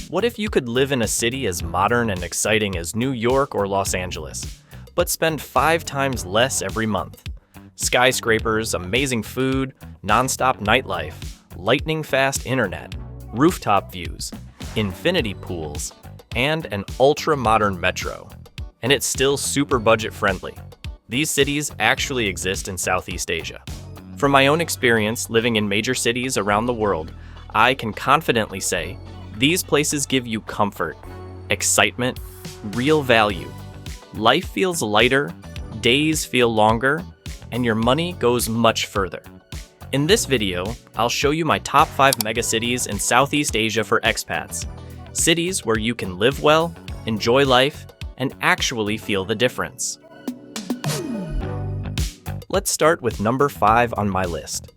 What if you could live in a city as modern and exciting as New York or Los Angeles, but spend 5 times less every month? Skyscrapers, amazing food, non-stop nightlife, lightning-fast internet, rooftop views, infinity pools, and an ultra-modern metro. And it's still super budget-friendly. These cities actually exist in Southeast Asia. From my own experience living in major cities around the world, I can confidently say these places give you comfort, excitement, real value. Life feels lighter, days feel longer, and your money goes much further. In this video, I'll show you my top 5 megacities in Southeast Asia for expats. Cities where you can live well, enjoy life, and actually feel the difference. Let's start with number 5 on my list.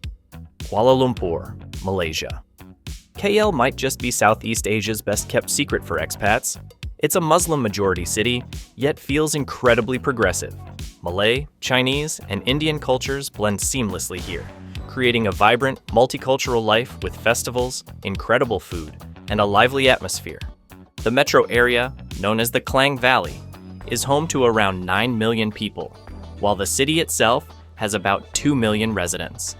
Kuala Lumpur, Malaysia. KL might just be Southeast Asia's best kept secret for expats. It's a Muslim-majority city, yet feels incredibly progressive. Malay, Chinese, and Indian cultures blend seamlessly here, creating a vibrant, multicultural life with festivals, incredible food, and a lively atmosphere. The metro area, known as the Klang Valley, is home to around 9 million people, while the city itself has about 2 million residents.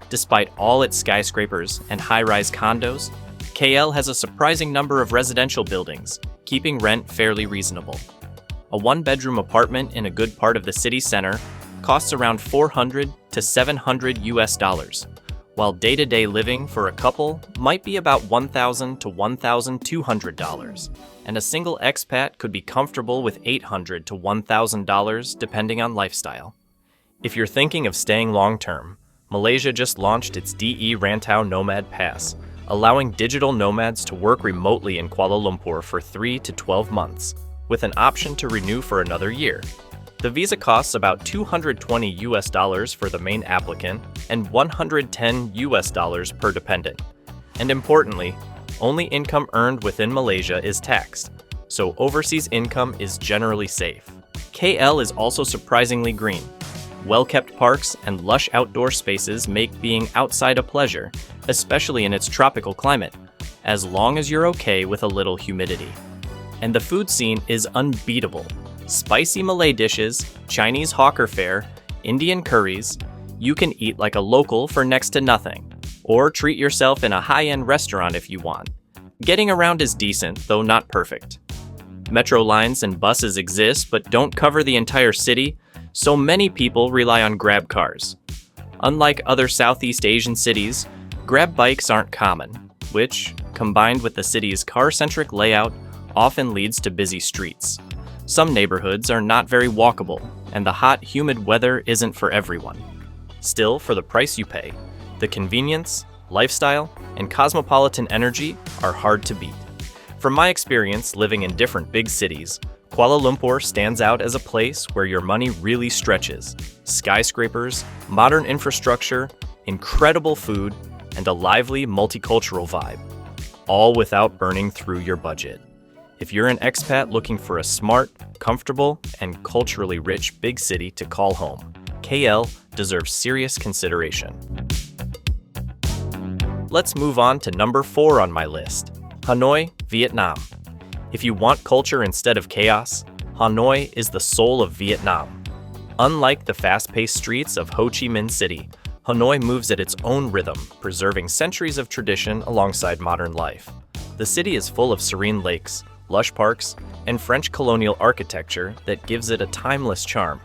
Despite all its skyscrapers and high-rise condos, KL has a surprising number of residential buildings, keeping rent fairly reasonable. A one-bedroom apartment in a good part of the city center costs around $400 to $700, while day-to-day living for a couple might be about $1,000 to $1,200, and a single expat could be comfortable with $800 to $1,000 depending on lifestyle. If you're thinking of staying long-term, Malaysia just launched its DE Rantau Nomad Pass, allowing digital nomads to work remotely in Kuala Lumpur for 3 to 12 months, with an option to renew for another year. The visa costs about $220 for the main applicant and $110 per dependent. And importantly, only income earned within Malaysia is taxed, so overseas income is generally safe. KL is also surprisingly green. Well-kept parks and lush outdoor spaces make being outside a pleasure, especially in its tropical climate, as long as you're okay with a little humidity. And the food scene is unbeatable. Spicy Malay dishes, Chinese hawker fare, Indian curries. You can eat like a local for next to nothing, or treat yourself in a high-end restaurant if you want. Getting around is decent, though not perfect. Metro lines and buses exist but don't cover the entire city, so many people rely on grab cars. Unlike other Southeast Asian cities, grab bikes aren't common, which, combined with the city's car-centric layout, often leads to busy streets. Some neighborhoods are not very walkable, and the hot, humid weather isn't for everyone. Still, for the price you pay, the convenience, lifestyle, and cosmopolitan energy are hard to beat. From my experience living in different big cities, Kuala Lumpur stands out as a place where your money really stretches. Skyscrapers, modern infrastructure, incredible food, and a lively multicultural vibe, all without burning through your budget. If you're an expat looking for a smart, comfortable, and culturally rich big city to call home, KL deserves serious consideration. Let's move on to number 4 on my list, Hanoi, Vietnam. If you want culture instead of chaos, Hanoi is the soul of Vietnam. Unlike the fast-paced streets of Ho Chi Minh City, Hanoi moves at its own rhythm, preserving centuries of tradition alongside modern life. The city is full of serene lakes, lush parks, and French colonial architecture that gives it a timeless charm.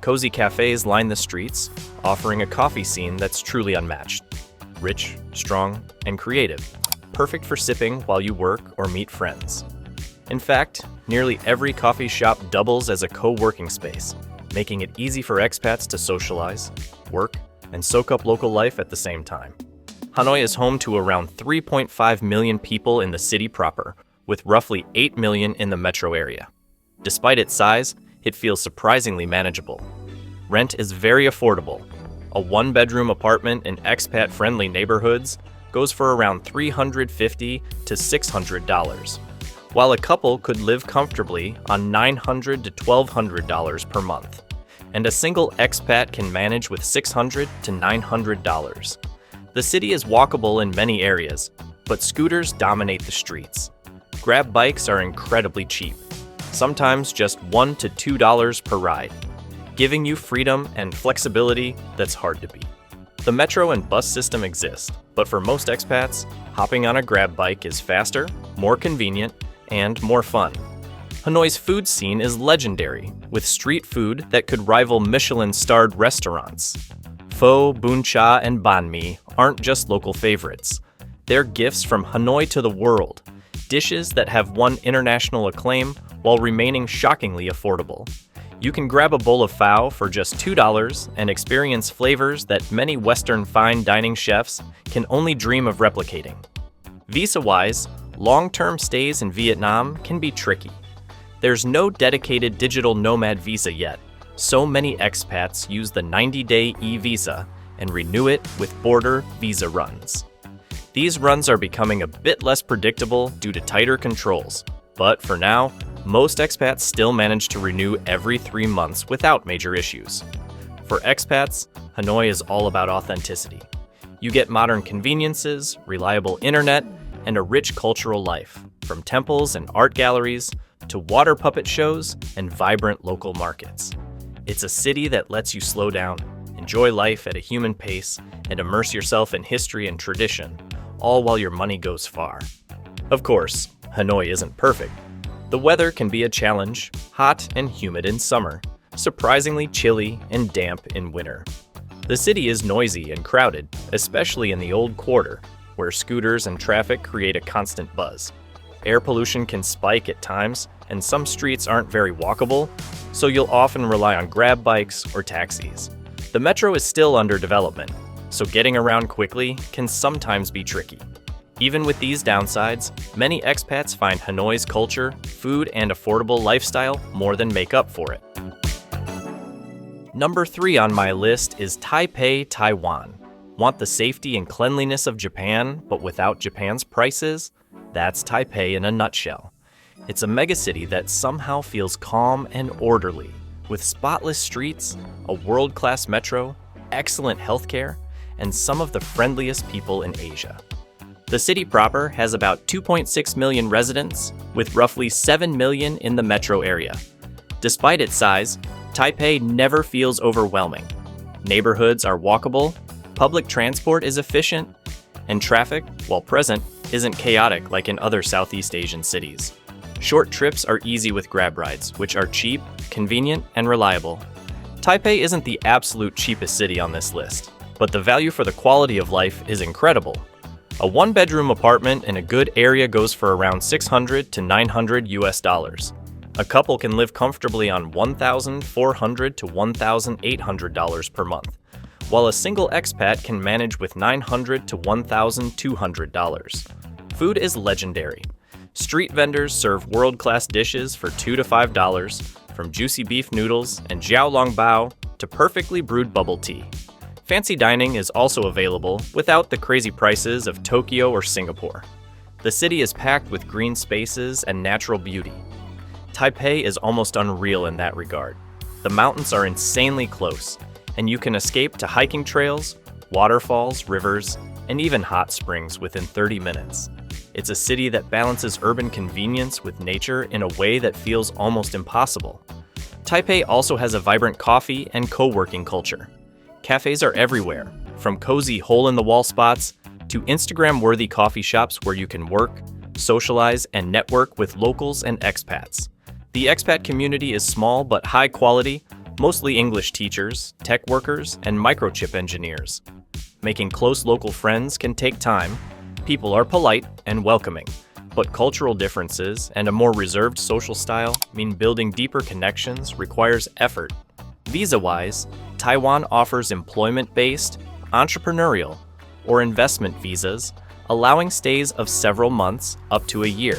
Cozy cafes line the streets, offering a coffee scene that's truly unmatched. Rich, strong, and creative, perfect for sipping while you work or meet friends. In fact, nearly every coffee shop doubles as a co-working space, making it easy for expats to socialize, work, and soak up local life at the same time. Hanoi is home to around 3.5 million people in the city proper, with roughly 8 million in the metro area. Despite its size, it feels surprisingly manageable. Rent is very affordable. A one-bedroom apartment in expat-friendly neighborhoods goes for around $350 to $600, while a couple could live comfortably on $900 to $1,200 per month, and a single expat can manage with $600 to $900. The city is walkable in many areas, but scooters dominate the streets. Grab bikes are incredibly cheap, sometimes just $1 to $2 per ride, giving you freedom and flexibility that's hard to beat. The metro and bus system exist, but for most expats, hopping on a Grab bike is faster, more convenient, and more fun. Hanoi's food scene is legendary, with street food that could rival Michelin-starred restaurants. Pho, bun cha, and banh mi aren't just local favorites. They're gifts from Hanoi to the world, dishes that have won international acclaim while remaining shockingly affordable. You can grab a bowl of pho for just $2 and experience flavors that many Western fine dining chefs can only dream of replicating. Visa-wise, long-term stays in Vietnam can be tricky. There's no dedicated digital nomad visa yet. So many expats use the 90-day e-visa and renew it with border visa runs. These runs are becoming a bit less predictable due to tighter controls, but for now, most expats still manage to renew every 3 months without major issues. For expats, Hanoi is all about authenticity. You get modern conveniences, reliable internet, and a rich cultural life, from temples and art galleries to water puppet shows and vibrant local markets. It's a city that lets you slow down, enjoy life at a human pace, and immerse yourself in history and tradition, all while your money goes far. Of course, Hanoi isn't perfect. The weather can be a challenge, hot and humid in summer, surprisingly chilly and damp in winter. The city is noisy and crowded, especially in the Old Quarter, where scooters and traffic create a constant buzz. Air pollution can spike at times, and some streets aren't very walkable, so you'll often rely on Grab bikes or taxis. The metro is still under development, so getting around quickly can sometimes be tricky. Even with these downsides, many expats find Hanoi's culture, food, and affordable lifestyle more than make up for it. Number 3 on my list is Taipei, Taiwan. Want the safety and cleanliness of Japan, but without Japan's prices? That's Taipei in a nutshell. It's a megacity that somehow feels calm and orderly, with spotless streets, a world-class metro, excellent healthcare, and some of the friendliest people in Asia. The city proper has about 2.6 million residents, with roughly 7 million in the metro area. Despite its size, Taipei never feels overwhelming. Neighborhoods are walkable, public transport is efficient, and traffic, while present, isn't chaotic like in other Southeast Asian cities. Short trips are easy with Grab rides, which are cheap, convenient, and reliable. Taipei isn't the absolute cheapest city on this list, but the value for the quality of life is incredible. A one-bedroom apartment in a good area goes for around $600 to $900. A couple can live comfortably on $1,400 to $1,800 per month, while a single expat can manage with $900 to $1,200. Food is legendary. Street vendors serve world-class dishes for $2 to $5, from juicy beef noodles and xiaolongbao to perfectly brewed bubble tea. Fancy dining is also available without the crazy prices of Tokyo or Singapore. The city is packed with green spaces and natural beauty. Taipei is almost unreal in that regard. The mountains are insanely close, and you can escape to hiking trails, waterfalls, rivers, and even hot springs within 30 minutes. It's a city that balances urban convenience with nature in a way that feels almost impossible. Taipei also has a vibrant coffee and co-working culture. Cafes are everywhere, from cozy hole-in-the-wall spots to Instagram-worthy coffee shops where you can work, socialize, and network with locals and expats. The expat community is small but high quality, mostly English teachers, tech workers, and microchip engineers. Making close local friends can take time. People are polite and welcoming, but cultural differences and a more reserved social style mean building deeper connections requires effort. Visa-wise, Taiwan offers employment-based, entrepreneurial, or investment visas, allowing stays of several months up to a year.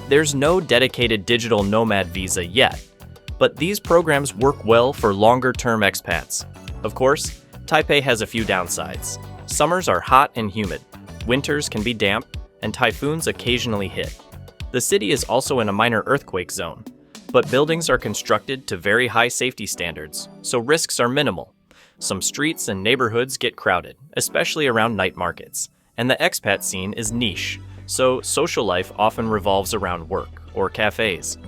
There's no dedicated digital nomad visa yet, but these programs work well for longer-term expats. Of course, Taipei has a few downsides. Summers are hot and humid, winters can be damp, and typhoons occasionally hit. The city is also in a minor earthquake zone, but buildings are constructed to very high safety standards, so risks are minimal. Some streets and neighborhoods get crowded, especially around night markets, and the expat scene is niche, so social life often revolves around work or cafes.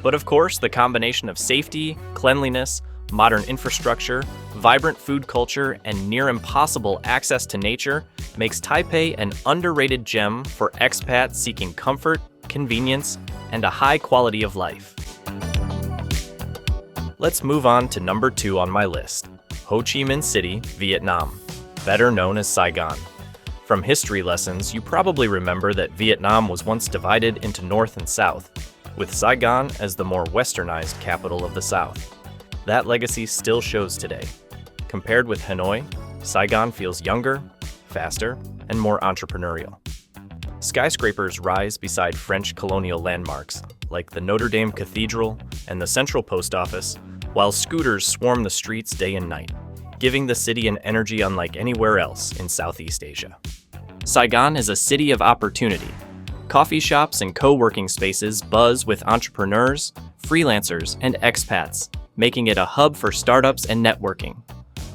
But of course, the combination of safety, cleanliness, modern infrastructure, vibrant food culture, and near impossible access to nature makes Taipei an underrated gem for expats seeking comfort, convenience, and a high quality of life. Let's move on to number 2 on my list, Ho Chi Minh City, Vietnam, better known as Saigon. From history lessons, you probably remember that Vietnam was once divided into North and South, with Saigon as the more westernized capital of the South. That legacy still shows today. Compared with Hanoi, Saigon feels younger, faster, and more entrepreneurial. Skyscrapers rise beside French colonial landmarks, like the Notre Dame Cathedral and the Central Post Office, while scooters swarm the streets day and night, giving the city an energy unlike anywhere else in Southeast Asia. Saigon is a city of opportunity. Coffee shops and co-working spaces buzz with entrepreneurs, freelancers, and expats, making it a hub for startups and networking.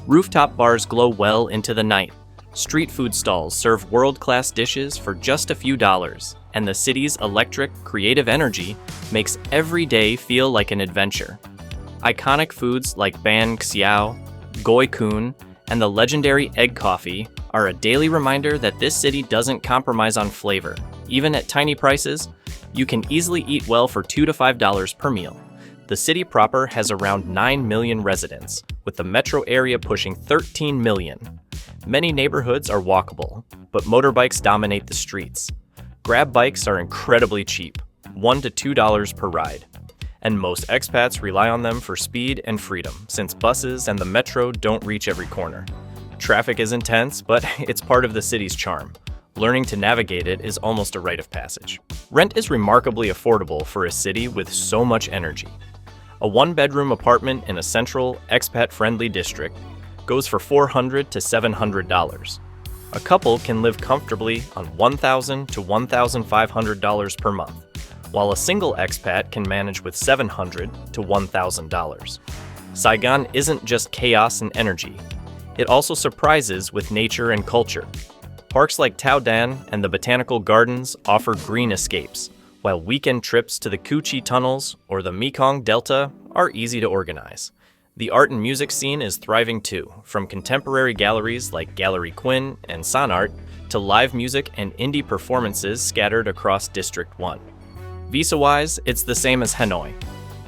Rooftop bars glow well into the night. Street food stalls serve world-class dishes for just a few dollars, and the city's electric, creative energy makes every day feel like an adventure. Iconic foods like ban xiao, goi kun, and the legendary egg coffee are a daily reminder that this city doesn't compromise on flavor. Even at tiny prices, you can easily eat well for $2 to $5 per meal. The city proper has around 9 million residents, with the metro area pushing 13 million. Many neighborhoods are walkable, but motorbikes dominate the streets. Grab bikes are incredibly cheap, $1 to $2 per ride. And most expats rely on them for speed and freedom, since buses and the metro don't reach every corner. Traffic is intense, but it's part of the city's charm. Learning to navigate it is almost a rite of passage. Rent is remarkably affordable for a city with so much energy. A one-bedroom apartment in a central, expat-friendly district goes for $400 to $700. A couple can live comfortably on $1,000 to $1,500 per month, while a single expat can manage with $700 to $1,000. Saigon isn't just chaos and energy. It also surprises with nature and culture. Parks like Tao Dan and the Botanical Gardens offer green escapes, while weekend trips to the Cu Chi tunnels or the Mekong Delta are easy to organize. The art and music scene is thriving too, from contemporary galleries like Gallery Quinn and Sonart to live music and indie performances scattered across District 1. Visa-wise, it's the same as Hanoi.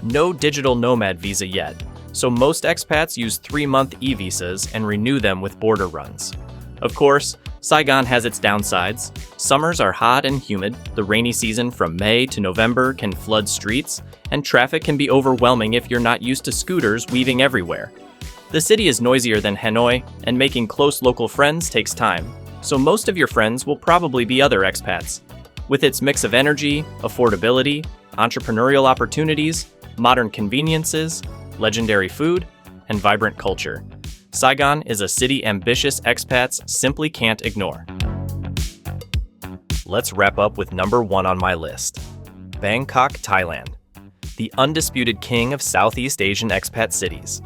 No digital nomad visa yet, so most expats use 3-month e-visas and renew them with border runs. Of course, Saigon has its downsides. Summers are hot and humid, the rainy season from May to November can flood streets, and traffic can be overwhelming if you're not used to scooters weaving everywhere. The city is noisier than Hanoi, and making close local friends takes time, so most of your friends will probably be other expats. With its mix of energy, affordability, entrepreneurial opportunities, modern conveniences, legendary food, and vibrant culture, Saigon is a city ambitious expats simply can't ignore. Let's wrap up with number 1 on my list, Bangkok, Thailand, the undisputed king of Southeast Asian expat cities.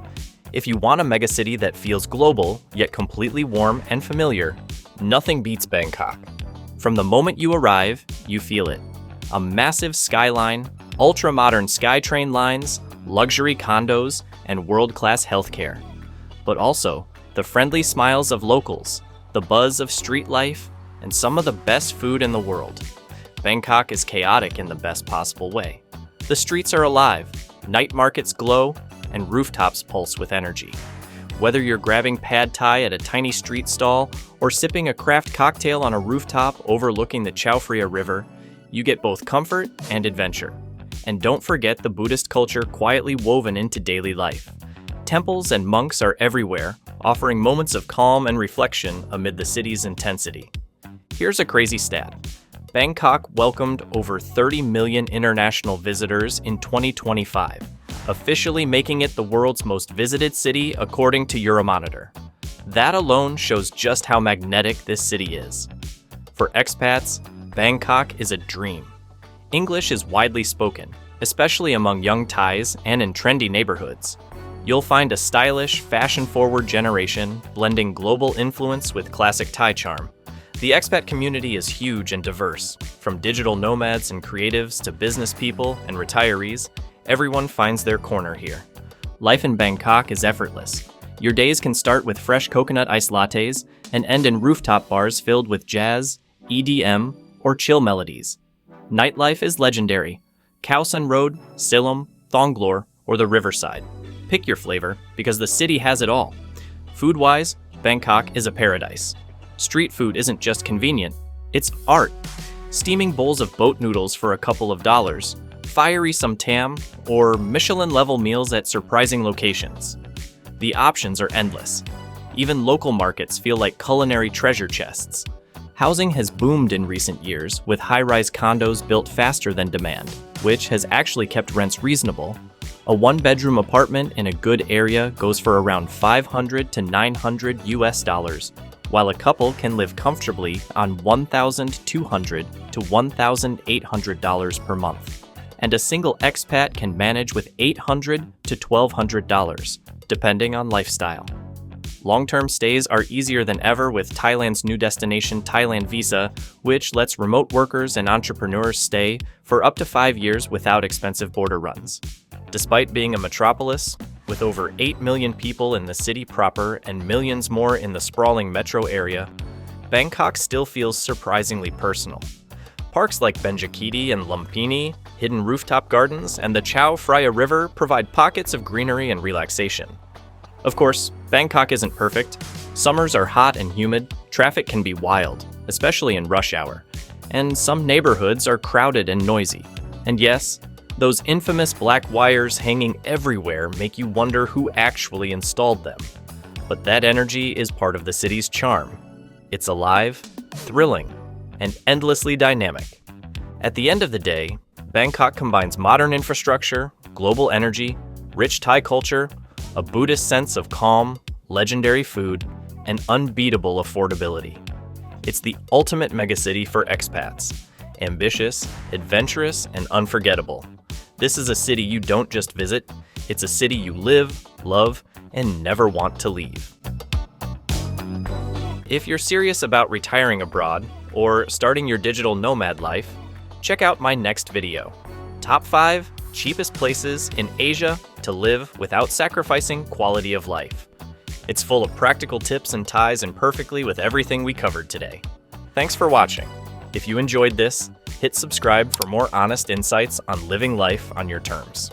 If you want a megacity that feels global, yet completely warm and familiar, nothing beats Bangkok. From the moment you arrive, you feel it. A massive skyline, ultra-modern SkyTrain lines, luxury condos, and world-class healthcare. But also, the friendly smiles of locals, the buzz of street life, and some of the best food in the world. Bangkok is chaotic in the best possible way. The streets are alive, night markets glow, and rooftops pulse with energy. Whether you're grabbing pad thai at a tiny street stall or sipping a craft cocktail on a rooftop overlooking the Chao Phraya River, you get both comfort and adventure. And don't forget the Buddhist culture quietly woven into daily life. Temples and monks are everywhere, offering moments of calm and reflection amid the city's intensity. Here's a crazy stat. Bangkok welcomed over 30 million international visitors in 2025, officially making it the world's most visited city according to Euromonitor. That alone shows just how magnetic this city is. For expats, Bangkok is a dream. English is widely spoken, especially among young Thais and in trendy neighborhoods. You'll find a stylish, fashion-forward generation blending global influence with classic Thai charm. The expat community is huge and diverse. From digital nomads and creatives to business people and retirees, everyone finds their corner here. Life in Bangkok is effortless. Your days can start with fresh coconut iced lattes and end in rooftop bars filled with jazz, EDM, or chill melodies. Nightlife is legendary. Khao San Road, Silom, Thonglor, or the Riverside. Pick your flavor, because the city has it all. Food-wise, Bangkok is a paradise. Street food isn't just convenient, it's art. Steaming bowls of boat noodles for a couple of dollars, fiery samtam, or Michelin-level meals at surprising locations. The options are endless. Even local markets feel like culinary treasure chests. Housing has boomed in recent years, with high-rise condos built faster than demand, which has actually kept rents reasonable. A one-bedroom apartment in a good area goes for around $500 to $900 US, while a couple can live comfortably on $1,200 to $1,800 per month. And a single expat can manage with $800 to $1,200, depending on lifestyle. Long-term stays are easier than ever with Thailand's new destination Thailand Visa, which lets remote workers and entrepreneurs stay for up to 5 years without expensive border runs. Despite being a metropolis, with over 8 million people in the city proper and millions more in the sprawling metro area, Bangkok still feels surprisingly personal. Parks like Benjakiti and Lumpini, hidden rooftop gardens, and the Chao Phraya River provide pockets of greenery and relaxation. Of course, Bangkok isn't perfect. Summers are hot and humid, traffic can be wild, especially in rush hour, and some neighborhoods are crowded and noisy. And yes, those infamous black wires hanging everywhere make you wonder who actually installed them. But that energy is part of the city's charm. It's alive, thrilling, and endlessly dynamic. At the end of the day, Bangkok combines modern infrastructure, global energy, rich Thai culture, a Buddhist sense of calm, legendary food, and unbeatable affordability. It's the ultimate megacity for expats. Ambitious, adventurous, and unforgettable. This is a city you don't just visit, it's a city you live, love, and never want to leave. If you're serious about retiring abroad or starting your digital nomad life, check out my next video. Top 5 cheapest places in Asia to live without sacrificing quality of life. It's full of practical tips and ties in perfectly with everything we covered today. Thanks for watching. If you enjoyed this, hit subscribe for more honest insights on living life on your terms.